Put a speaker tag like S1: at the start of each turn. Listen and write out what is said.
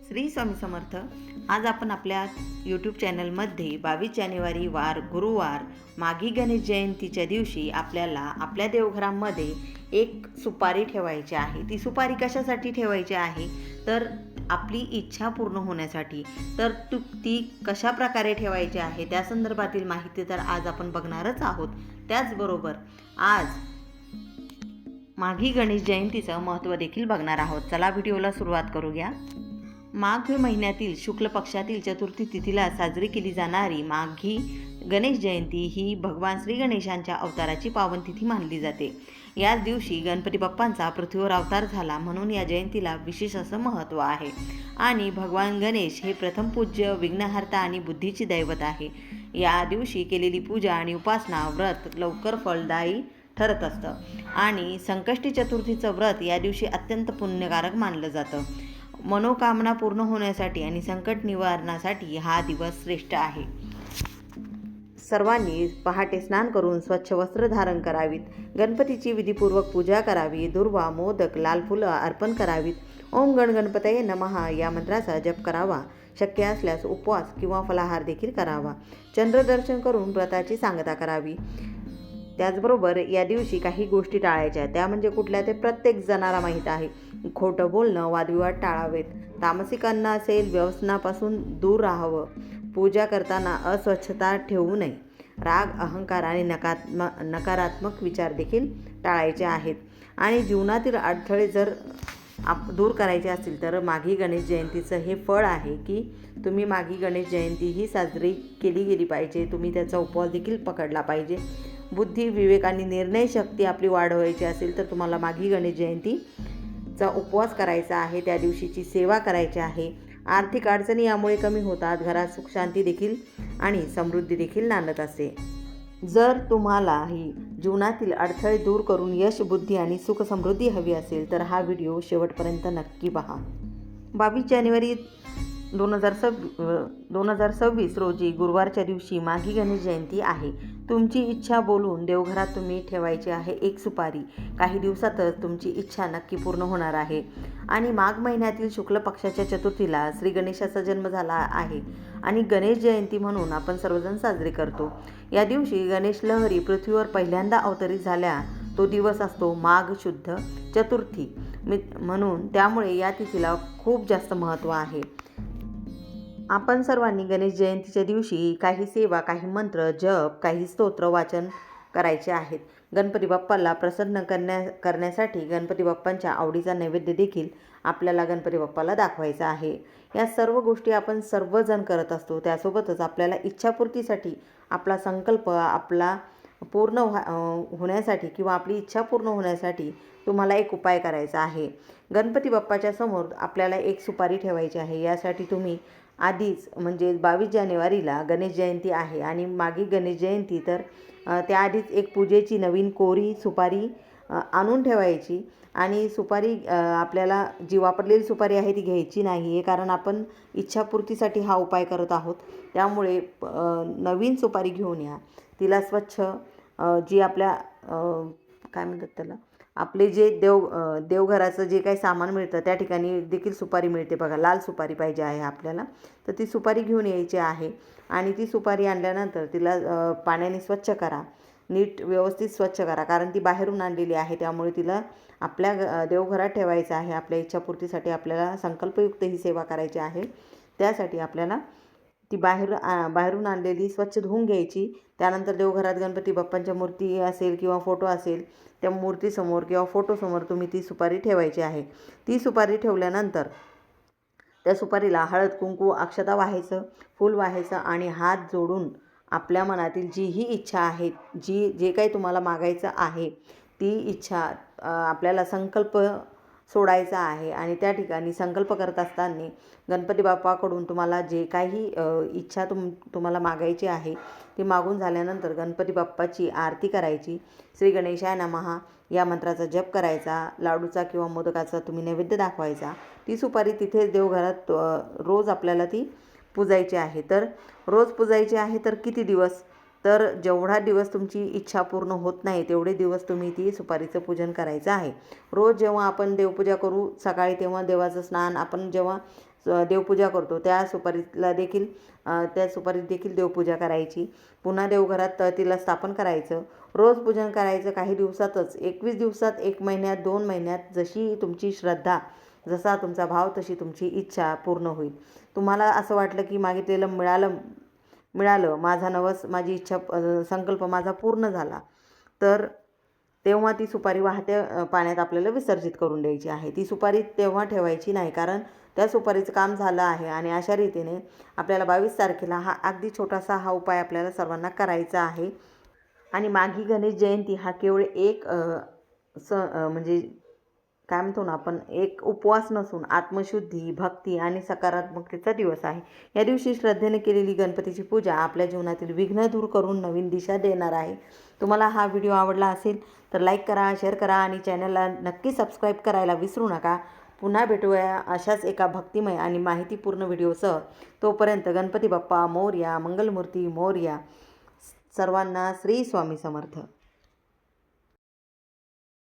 S1: श्री स्वामी समर्थ। आज आपण आपल्या यूट्यूब चॅनलमध्ये 22 जानेवारी वार गुरुवार माघी गणेश जयंतीच्या दिवशी आपल्याला आपल्या देवघरामध्ये एक सुपारी ठेवायची आहे। ती सुपारी कशासाठी ठेवायची आहे तर आपली इच्छा पूर्ण होण्यासाठी। तर ती कशा प्रकारे ठेवायची आहे त्या संदर्भातील माहिती तर आज आपण बघणारच आहोत। त्याचबरोबर आज माघी गणेश जयंतीचं महत्त्व देखील बघणार आहोत। चला व्हिडिओला सुरुवात करूया। माघ महिन्यातील शुक्ल पक्षातील चतुर्थी तिथीला साजरी केली जाणारी माघी गणेश जयंती ही भगवान श्री गणेशांच्या अवताराची पावन तिथी मानली जाते। याच दिवशी गणपती बाप्पांचा पृथ्वीवर अवतार झाला, म्हणून या जयंतीला विशेष असं महत्त्व आहे। आणि भगवान गणेश हे प्रथम पूज्य, विघ्नहर्ता आणि बुद्धीची दैवत आहे। या दिवशी केलेली पूजा आणि उपासना व्रत लवकर फलदायी ठरत असतं आणि संकष्टी चतुर्थीचं व्रत या दिवशी अत्यंत पुण्यकारक मानलं जातं। मनोकामना पूर्ण होण्यासाठी आणि संकट निवारणासाठी हा दिवस श्रेष्ठ आहे। सर्वांनी पहाटे स्नान करून स्वच्छ वस्त्र धारण करावीत, गणपतीची विधीपूर्वक पूजा करावी, दुर्वा, मोदक, लाल फुलं अर्पण करावीत। ओम गण गणपतये नमः या मंत्राचा जप करावा। शक्य असल्यास उपवास किंवा फलाहार देखील करावा। चंद्रदर्शन करून व्रताची सांगता करावी। त्याचबरोबर या दिवशी काही गोष्टी टाळायच्या, त्या म्हणजे कुठल्या ते प्रत्येक जणाला माहीत आहे। खोटं बोलणं, वादविवाद टाळावेत, तामसिक अन्न असेल व्यसनापासून दूर राहावं, पूजा करताना अस्वच्छता ठेवू नये, राग, अहंकार आणि नकारात्मक विचार देखील टाळायचे आहेत। आणि जीवनातील अडथळे जर दूर करायचे असतील तर माघी गणेश जयंतीचं हे फळ आहे की तुम्ही माघी गणेश जयंती ही साजरी केली गेली पाहिजे। तुम्ही त्याचा उपवास देखील पकडला पाहिजे। बुद्धी, विवेक आणि निर्णय शक्ती आपली वाढवायची असेल तर तुम्हाला माघी गणेश जयंतीचा उपवास करायचा आहे, त्या दिवशीची सेवा करायची आहे। आर्थिक अडचणी यामुळे कमी होतात, घरात सुख शांती देखील आणि समृद्धी देखील नांदत असते। जर तुम्हालाही जीवनातील अडथळे दूर करून यश, बुद्धी आणि सुख समृद्धी हवी असेल तर हा व्हिडिओ शेवटपर्यंत नक्की पहा। 22 जानेवारी 2026 रोजी गुरुवारच्या दिवशी माघी गणेश जयंती आहे। तुमची इच्छा बोलून देवघरात तुम्ही ठेवायची आहे एक सुपारी। काही दिवसातच तुमची इच्छा नक्की पूर्ण होणार आहे। आणि माघ महिन्यातील शुक्ल पक्षाच्या चतुर्थीला श्री गणेशाचा जन्म झाला आहे आणि गणेश जयंती म्हणून आपण सर्वजण साजरी करतो। या दिवशी गणेश लहरी पृथ्वीवर पहिल्यांदा अवतरित झाल्या तो दिवस असतो माघ शुद्ध चतुर्थी म्हणून, त्यामुळे या तिथीला खूप जास्त महत्त्व आहे। आपण सर्वांनी गणेश जयंतीच्या दिवशी काही सेवा, काही मंत्र जप, काही स्तोत्र वाचन करायचे आहेत। गणपती बाप्पाला प्रसन्न करण्यासाठी गणपती बाप्पांच्या आवडीचा नैवेद्य देखील आपल्याला गणपती बाप्पाला दाखवायचा आहे। या सर्व गोष्टी आपण सर्वजण करत असतो। त्यासोबतच आपल्याला इच्छापूर्तीसाठी आपला संकल्प आपला पूर्ण होण्यासाठी किंवा आपली इच्छा पूर्ण होण्यासाठी तुम्हाला एक उपाय करायचा आहे। गणपती बाप्पाच्या समोर आपल्याला एक सुपारी ठेवायची आहे। यासाठी तुम्ही आधीच म्हणजे 22 जानेवारीला गणेश जयंती आहे आणि माघी गणेश जयंती तर त्याआधीच एक पूजेची नवीन कोरी सुपारी आणून ठेवायची। आणि सुपारी आपल्याला जी वापरलेली सुपारी आहे ती घ्यायची नाही आहे, कारण आपण इच्छापूर्तीसाठी हा उपाय करत आहोत। त्यामुळे नवीन सुपारी घेऊन या, तिला स्वच्छ जी आपल्या काय म्हणतात त्याला आपले जे देवघराचं जे काही सामान मिळतं त्या ठिकाणी देखील सुपारी मिळते बघा, लाल सुपारी पाहिजे आहे आपल्याला, तर ती सुपारी घेऊन यायची आहे। आणि ती सुपारी आणल्यानंतर तिला पाण्याने स्वच्छ करा, नीट व्यवस्थित स्वच्छ करा, कारण ती बाहेरून आणलेली आहे, त्यामुळे तिला आपल्या देवघरात ठेवायचं आहे। आपल्या इच्छापूर्तीसाठी आपल्याला संकल्पयुक्त ही सेवा करायची आहे। त्यासाठी आपल्याला ती बाहेरून आणलेली स्वच्छ धुवून घ्यायची। त्यानंतर देवघरात गणपती बाप्पांच्या मूर्ती असेल किंवा फोटो असेल त्या मूर्तीसमोर किंवा फोटोसमोर तुम्ही ती सुपारी ठेवायची आहे। ती सुपारी ठेवल्यानंतर त्या सुपारीला हळद, कुंकू, अक्षता वाहायचं, फूल वाहायचं आणि हात जोडून आपल्या मनातील जीही इच्छा आहे, जे काही तुम्हाला मागायचं आहे ती इच्छा आपल्याला संकल्प सोडायचा आहे। आणि त्या ठिकाणी संकल्प करत असताना गणपती बाप्पाकडून तुम्हाला जे काही इच्छा तुम्हाला मागायची आहे ती मागून झाल्यानंतर गणपती बाप्पाची आरती करायची। श्री गणेशाय नमः या मंत्राचा जप करायचा। लाडूचा किंवा मोदकाचा तुम्ही नैवेद्य दाखवायचा। ती सुपारी तिथे देवघरात रोज आपल्याला ती पुजायची आहे। तर रोज पुजायची आहे तर किती दिवस तर जेवढा दिवस तुमची इच्छा पूर्ण होत नाही तेवढे दिवस तुम्ही ती सुपारीचं पूजन करायचं आहे. रोज जेव्हा आपण देवपूजा करू सकाळी तेव्हा देवाचं स्नान आपण जेव्हा देवपूजा करतो त्या सुपारीत देखील देवपूजा करायची. पुन्हा देवघरात तिला स्थापन करायचं. रोज पूजन करायचं. काही दिवसातच 21 दिवसात, 1 महिन्यात, 2 महिन्यात जशी तुमची श्रद्धा, जसा तुमचा भाव तशी तुमची इच्छा पूर्ण होईल. तुम्हाला असं वाटलं की मागितलेलं मिळालं, माझी इच्छा संकल्प माझा पूर्ण झाला, तर तेव्हा ती सुपारी वाहत्या पाण्यात आपल्याला विसर्जित करून द्यायची आहे. ती सुपारी तेव्हा ठेवायची नाही, कारण त्या सुपारीचं काम झालं आहे. आणि अशा रीतीने आपल्याला 22 तारखेला अगदी छोटासा उपाय आपल्याला सर्वांना करायचा आहे. आणि माघी गणेश जयंती हा केवळ एक म्हणजे काय म्हणतो ना आपण, एक उपवास नसून आत्मशुद्धी, भक्ती आणि सकारात्मकतेचा दिवस आहे. या दिवशी श्रद्धेने केलेली गणपतीची पूजा आपल्या जीवनातील विघ्न दूर करून नवीन दिशा देणार आहे. तुम्हाला हा व्हिडिओ आवडला असेल तर लाईक करा, शेअर करा आणि चॅनलला नक्की सबस्क्राईब करायला विसरू नका. पुन्हा भेटूया अशाच एका भक्तिमय आणि माहितीपूर्ण व्हिडिओसह. तोपर्यंत गणपती बाप्पा मोरया, मंगलमूर्ती मोरया. सर्वांना श्री स्वामी समर्थ.